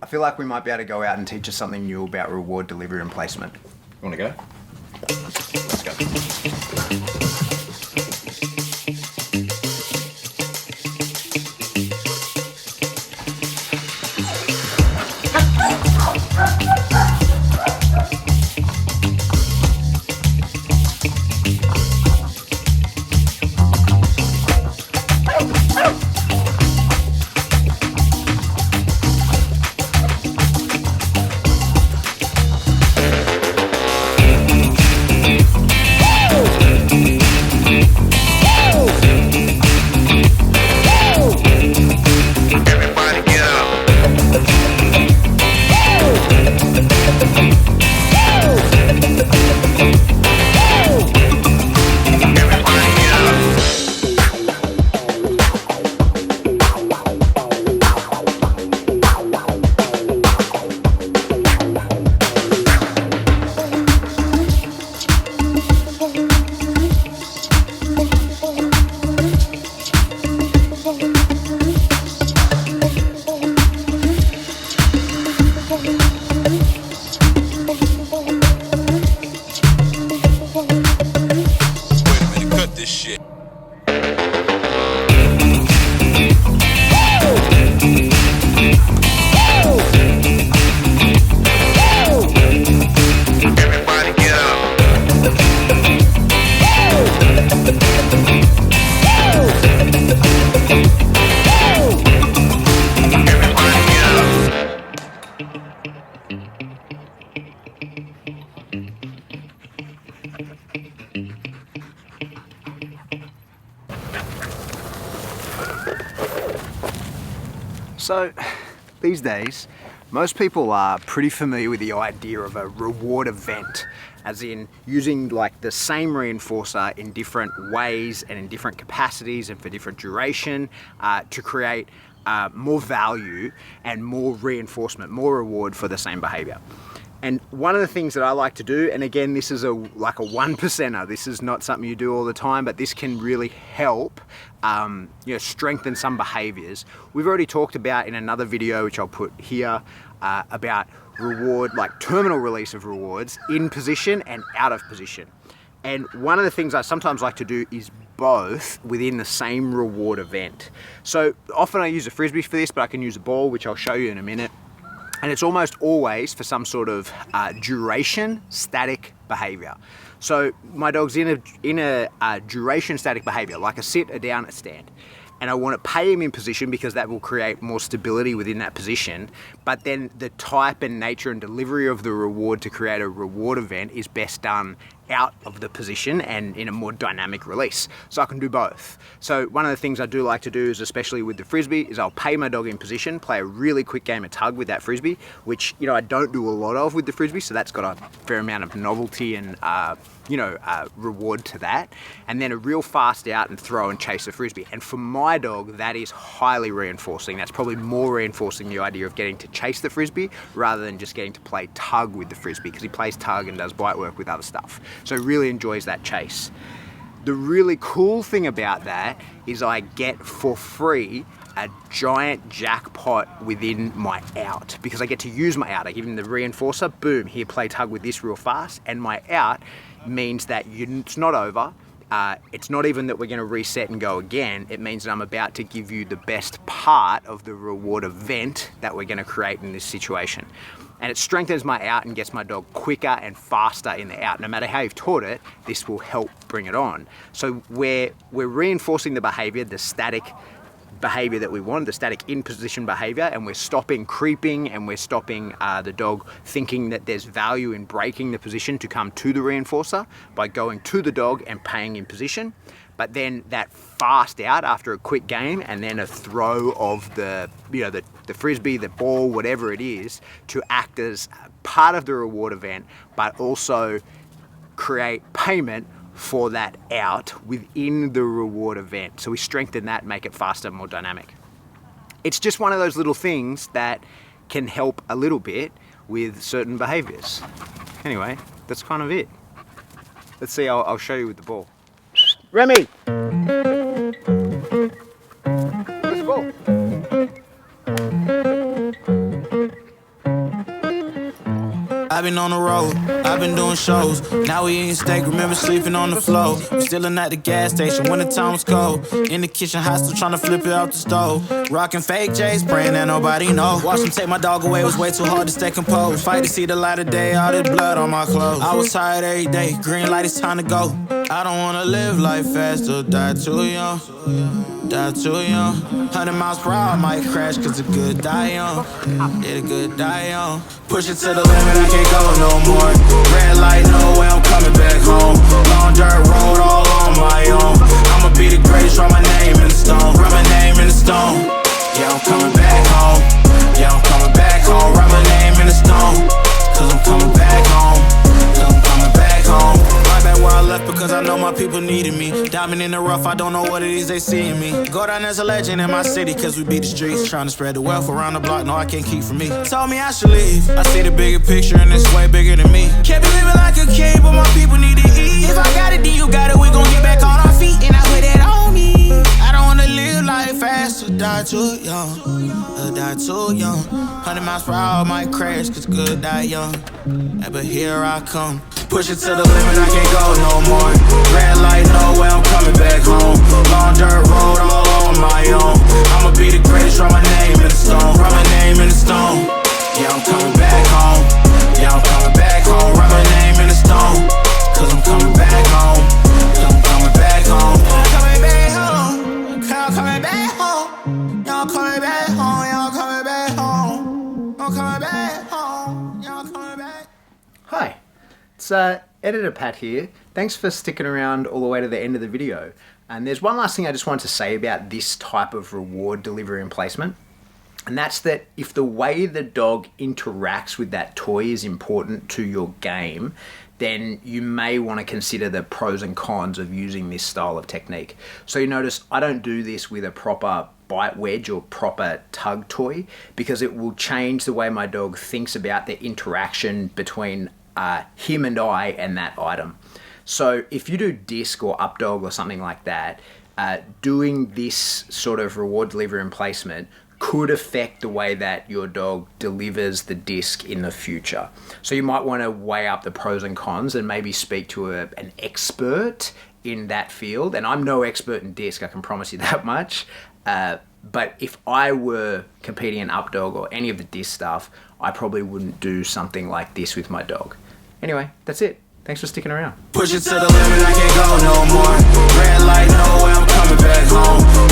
I feel like we might be able to go out and teach us something new about reward delivery and placement. You want to go? Let's go. So these days, most people are pretty familiar with the idea of a reward event, as in using like the same reinforcer in different ways and in different capacities and for different duration to create more value and more reinforcement, more reward for the same behavior. And one of the things that I like to do, and again, this is like a 1%er, this is not something you do all the time, but this can really help strengthen some behaviors. We've already talked about in another video, which I'll put here, about reward, like terminal release of rewards in position and out of position. And one of the things I sometimes like to do is both within the same reward event. So often I use a Frisbee for this, but I can use a ball, which I'll show you in a minute. And it's almost always for some sort of duration static behavior. So my dog's in a duration static behavior, like a sit, a down, a stand. And I want to pay him in position because that will create more stability within that position. But then the type and nature and delivery of the reward to create a reward event is best done out of the position and in a more dynamic release. So I can do both. So one of the things I do like to do is, especially with the Frisbee, is I'll pay my dog in position, play a really quick game of tug with that Frisbee, which I don't do a lot of with the Frisbee, so that's got a fair amount of novelty and reward to that. And then a real fast out and throw and chase the Frisbee. And for my dog, that is highly reinforcing. That's probably more reinforcing the idea of getting to chase the Frisbee rather than just getting to play tug with the Frisbee, because he plays tug and does bite work with other stuff. So he really enjoys that chase. The really cool thing about that is I get for free a giant jackpot within my out, because I get to use my out. I give him the reinforcer, boom, here, play tug with this real fast, and my out means that it's not over. It's not even that we're going to reset and go again. It means that I'm about to give you the best part of the reward event that we're going to create in this situation. And it strengthens my out and gets my dog quicker and faster in the out. No matter how you've taught it, this will help bring it on. So we're reinforcing the behavior, the static behavior that we want, the static in position behavior, and we're stopping creeping, and we're stopping the dog thinking that there's value in breaking the position to come to the reinforcer by going to the dog and paying in position. But then that fast out after a quick game, and then a throw of the Frisbee, the ball, whatever it is, to act as part of the reward event, but also create payment for that out within the reward event. So we strengthen that, make it faster, more dynamic. It's just one of those little things that can help a little bit with certain behaviors. Anyway, that's kind of it. Let's see, I'll show you with the ball. Remy! Where's the ball? been on the road, I've been doing shows. Now we eating steak, remember sleeping on the floor. We stillin' at the gas station when the time was cold. In the kitchen, hot, still tryna flip it out the stove. Rockin' fake J's, praying that nobody know. Watch them take my dog away, it was way too hard to stay composed. Fight to see the light of day, all this blood on my clothes. I was tired every day, green light, it's time to go. I don't wanna live life fast or die too young. Die too young. 100 miles per hour, I might crash, cause the good die young. Yeah, the good die young. Push it to the limit, I can't go no more. Red light, no way, I'm coming back home. Long dirt road, all on my own. I'ma be the greatest, write my name in the stone. Write my name in the stone. Yeah, I'm coming back home. Yeah, I'm coming back home. Write my name in the stone. Cause I'm coming back home. Cause I'm coming back home. Right back where I left because I know my people needed me. Diamond in the rough, I don't know what it is they see in me. Go down as a legend in my city cause we beat the streets. Trying to spread the wealth around the block, no I can't keep from me. Told me I should leave, I see the bigger picture and it's way bigger than me. Can't be living like a king, but my people need to eat. If I got it, then you got it, we gon' get back on our feet. And I put that on me. I don't wanna live life fast or die too young. Or die too young. 100 miles per hour, might crash cause good die young. Yeah, but here I come. Push it to the limit, I can't go no more. Red light, no way, I'm coming back home. Long dirt road, all on my own. I'ma be the greatest, write my name in the stone. Write my name in the stone. Yeah, I'm coming back home. Yeah, I'm coming back home. Write my name in the stone. Cause I'm coming back home. Cause I'm coming back home. I'm coming back home. I'm coming back home. Y'all coming back home. Y'all coming back home. I'm coming back home. Y'all coming back. Hi, it's Editor Pat here. Thanks for sticking around all the way to the end of the video. And there's one last thing I just wanted to say about this type of reward delivery and placement. And that's that if the way the dog interacts with that toy is important to your game, then you may want to consider the pros and cons of using this style of technique. So you notice I don't do this with a proper bite wedge or proper tug toy because it will change the way my dog thinks about the interaction between him and I and that item. So if you do disc or up dog or something like that, doing this sort of reward delivery and placement could affect the way that your dog delivers the disc in the future. So you might want to weigh up the pros and cons and maybe speak to an expert in that field. And I'm no expert in disc, I can promise you that much. But if I were competing in up dog or any of the disc stuff, I probably wouldn't do something like this with my dog. Anyway, that's it. Thanks for sticking around. Push it to the limit, I can't go no more. Red light, no way, I'm coming back home.